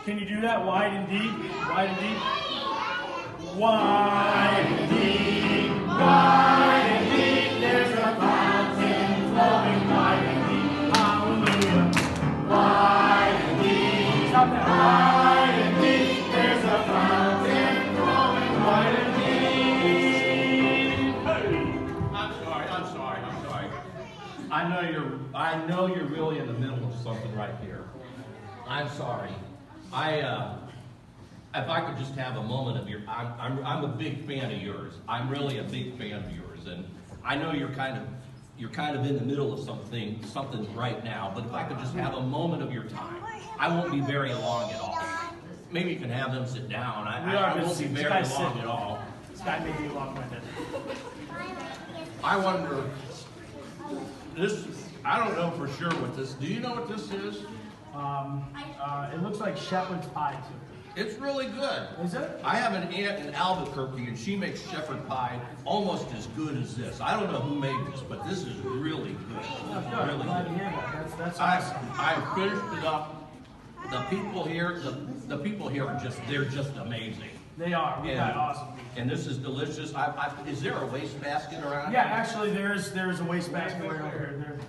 Can you do that? Wide and deep. Wide and deep. Wide and deep. Wide and deep. There's a fountain flowing wide and deep. Hallelujah. Wide and deep. Stop that. Wide and deep. There's a fountain flowing wide and deep. Hey. I'm sorry. I know you're really in the middle of something right here. I'm sorry. If I could just have a moment of your, I'm a big fan of yours. I'm really a big fan of yours, and I know you're kind of in the middle of something right now. But if I could just have a moment of your time, I won't be very long at all. Maybe you can have them sit down. I won't be very long at all. This guy may be long-winded. I wonder. I don't know for sure what this. Do you know what this is? It looks like shepherd's pie to me. It's really good. Is it? I have an aunt in Albuquerque, and she makes shepherd pie almost as good as this. I don't know who made this, but this is really good. Good. Really Glad to good. hear that. That's awesome. I finished it up. The people here are just amazing. They are. We've got awesome people. And this is delicious. Is there a wastebasket around? Yeah, actually, there's a wastebasket right over here.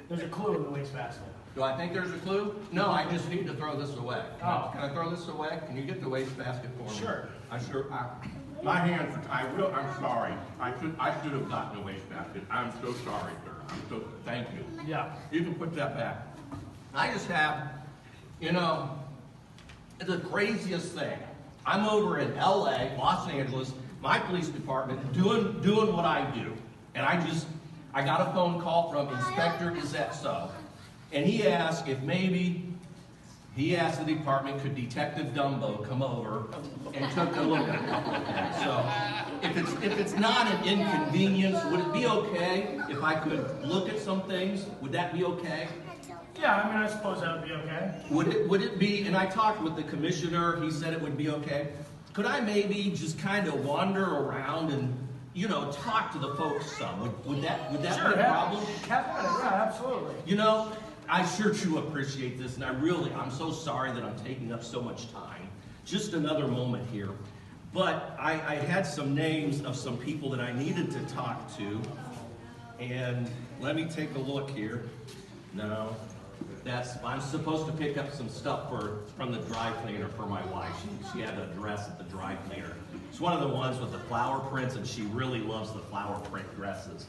There's a clue in the wastebasket. Do I think there's a clue? No, I just need to throw this away. Can I throw this away? Can you get the wastebasket for me? Sure. My hands. I'm sorry. I should have gotten a wastebasket. I'm so sorry, sir. Thank you. Yeah. You can put that back. I just have, the craziest thing. I'm over in LA, Los Angeles, my police department, doing what I do. And I got a phone call from Inspector, is that so? And he asked if maybe, the department, could Detective Dumbo come over and took a look at a couple of things. So if it's not an inconvenience, would it be okay if I could look at some things? Would that be okay? Yeah, I suppose that would be okay. Would it be, and I talked with the commissioner, he said it would be okay. Could I maybe just kind of wander around and, talk to the folks some? Would that Sure, be a problem? Yeah, absolutely. I sure do appreciate this, and I'm so sorry that I'm taking up so much time. Just another moment here. But I had some names of some people that I needed to talk to, and let me take a look here. No, I'm supposed to pick up some stuff from the dry cleaner for my wife. She had a dress at the dry cleaner. It's one of the ones with the flower prints, and she really loves the flower print dresses.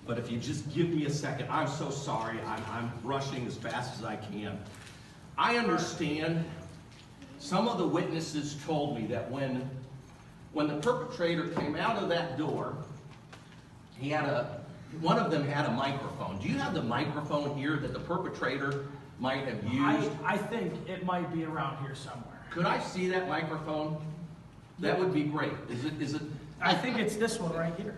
But if you just give me a second, I'm so sorry. I'm rushing as fast as I can. I understand some of the witnesses told me that when the perpetrator came out of that door, one of them had a microphone. Do you have the microphone here that the perpetrator might have used? I think it might be around here somewhere. Could I see that microphone? That would be great. Is it? I think it's this one right here.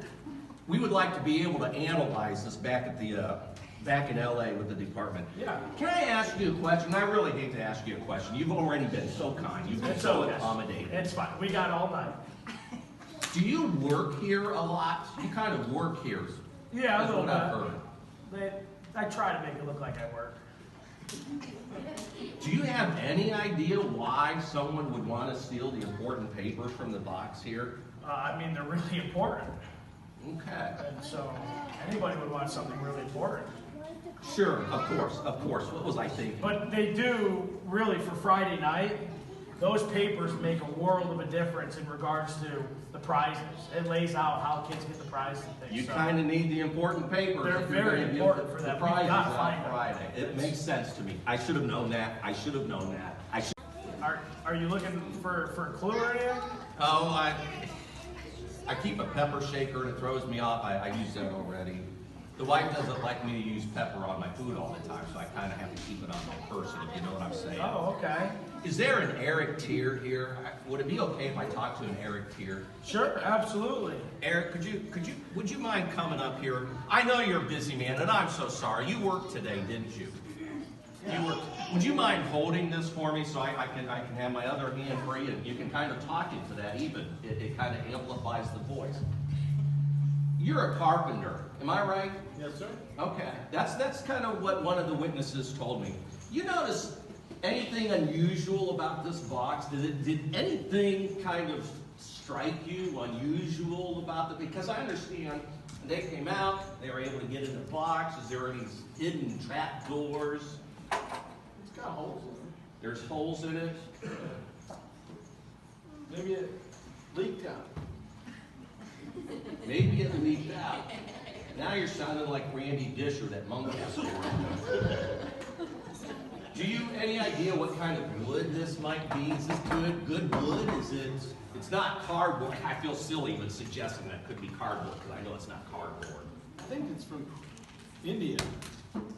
We would like to be able to analyze this back in LA with the department. Yeah. Can I ask you a question? I really hate to ask you a question. You've already been so kind. You've been so accommodating. It's fine. We got all night. Do you work here a lot? You kind of work here. Yeah, That's a little what I've bit. heard. I try to make it look like I work. Do you have any idea why someone would want to steal the important papers from the box here? They're really important. Okay. And so anybody would want something really important. Sure, of course. What was I thinking? But they do, really, for Friday night, those papers make a world of a difference in regards to the prizes. It lays out how kids get the prizes and things. You kind of need the important papers. They're if you're very gonna give important for that. The prizes We've got to on find them. Friday. It makes sense to me. I should have known that. Are you looking for a clue or anything? Oh, I keep a pepper shaker and it throws me off. I use that already. The wife doesn't like me to use pepper on my food all the time, so I kind of have to keep it on my person, if you know what I'm saying. Oh, okay. Is there an Eric Tier here? Would it be okay if I talk to an Eric Tier? Sure, absolutely. Eric, would you mind coming up here? I know you're a busy man, and I'm so sorry. You worked today, didn't you? Yeah. You worked. Would you mind holding this for me so I can have my other hand free, and you can kind of talk into that even. It kind of amplifies the voice. You're a carpenter, am I right? Yes, sir. Okay, that's kind of what one of the witnesses told me. You notice anything unusual about this box? Did anything kind of strike you unusual about it? Because I understand they came out, they were able to get in the box. Is there any hidden trap doors? It's got holes in it. There's holes in it. Maybe it leaked out. Maybe it leaked out. Now you're sounding like Randy Disher, that Moncast story. Do you any idea what kind of wood this might be? Is this good wood? Is it? It's not cardboard. I feel silly even suggesting that could be cardboard because I know it's not cardboard. I think it's from India.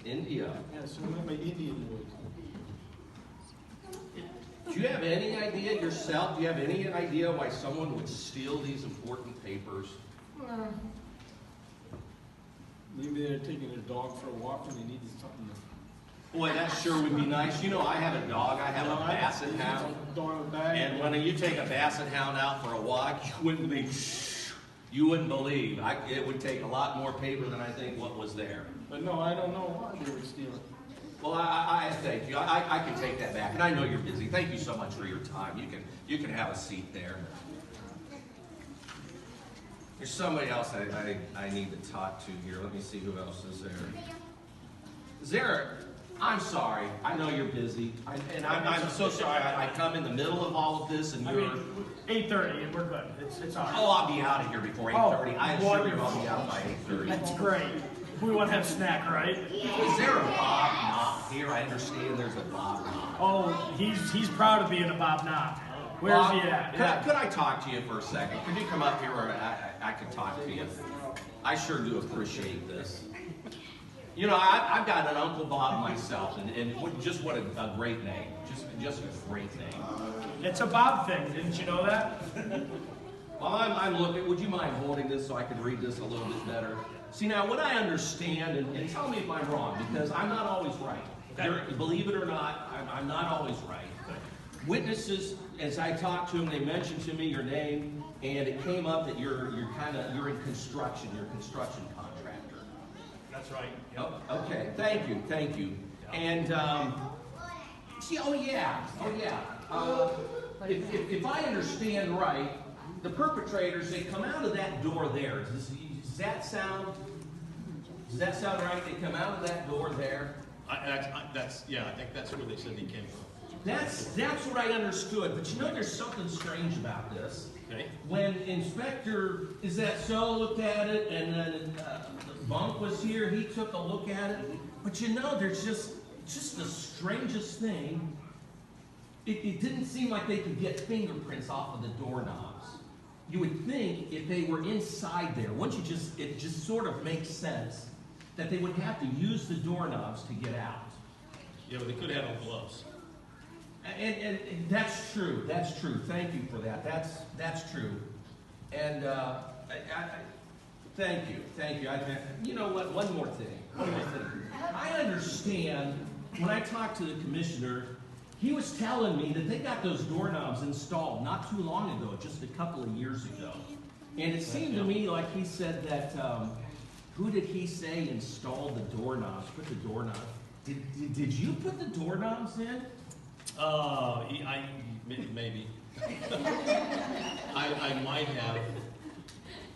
India. Yeah, so it might be Indian wood. Do you have any idea yourself? Do you have any idea why someone would steal these important papers? Maybe they're taking their dog for a walk and they needed something to... Boy, that sure would be nice. You know, I have a dog. I have a basset hound. And when you take a basset hound out for a walk, you wouldn't believe. It would take a lot more paper than I think what was there. But no, I don't know why they were stealing. Well, I thank you. I can take that back. And I know you're busy. Thank you so much for your time. You can have a seat there. There's somebody else I need to talk to here. Let me see who else is there. Is there? I'm sorry. I know you're busy. I'm so sorry. I come in the middle of all of this and you're... 8:30 and we're good. It's all right. Oh, I'll be out of here before 8:30. I assure you I'll be out by 8:30. That's great. We want to have a snack, right? Is there a Bob Knopf here? I understand there's a Bob Knopf. Oh, he's proud of being a Bob Knopf. Where's Bob, he at? Could I talk to you for a second? Could you come up here where I could talk to you? I sure do appreciate this. You know, I've got an Uncle Bob myself, and just what a great name. Just a great name. It's a Bob thing. Didn't you know that? Well, I'm looking. Would you mind holding this so I could read this a little bit better? See, now, what I understand, and tell me if I'm wrong, because I'm not always right. Believe it or not, I'm not always right. Witnesses, as I talked to them, they mentioned to me your name, and it came up that you're in construction. You're a construction contractor. That's right. Yep. Oh, okay. Thank you. And see, oh yeah. If I understand right, the perpetrators, they come out of that door there. Does that sound right? They come out of that door there. I think that's where they said they came from. That's what I understood. But you know, there's something strange about this. Okay. When Inspector looked at it, and then the Monk was here, he took a look at it. But you know, there's just the strangest thing. It didn't seem like they could get fingerprints off of the doorknobs. You would think if they were inside there, it just sort of makes sense that they would have to use the doorknobs to get out. Yeah, but they could have on gloves. And that's true. That's true. Thank you for that. That's true. And thank you. You know what? One more thing. I understand when I talked to the commissioner, he was telling me that they got those doorknobs installed not too long ago, just a couple of years ago. And it seemed to me like he said that, who did he say installed the doorknobs, put the doorknobs? Did you put the doorknobs in? Maybe. I might have.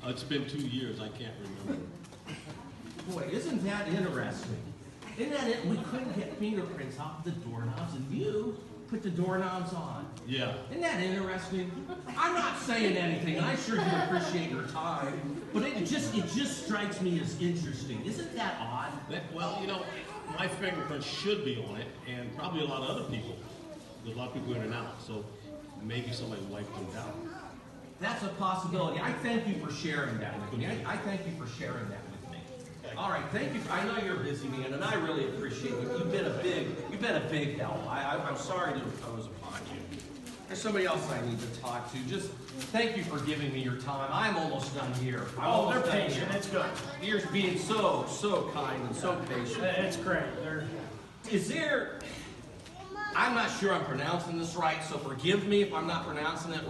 It's been 2 years. I can't remember. Boy, isn't that interesting? Isn't that it? We couldn't get fingerprints off the doorknobs, and you put the doorknobs on. Yeah. Isn't that interesting? I'm not saying anything. I sure do appreciate your time, but it just strikes me as interesting. Isn't that odd? Well, you know, my fingerprints should be on it, and probably a lot of other people. There's a lot of people in and out, so maybe somebody wiped them down. That's a possibility. I thank you for sharing that with me. I thank you for sharing that with me. Okay. All right, thank you. I know you're a busy man, and I really appreciate it. You've been a big help. I'm sorry to impose upon you. There's somebody else I need to talk to. Just thank you for giving me your time. I'm almost done here. They're patient. It's good. You're being so kind and so patient. It's great. Is there... I'm not sure I'm pronouncing this right, so forgive me if I'm not pronouncing it right.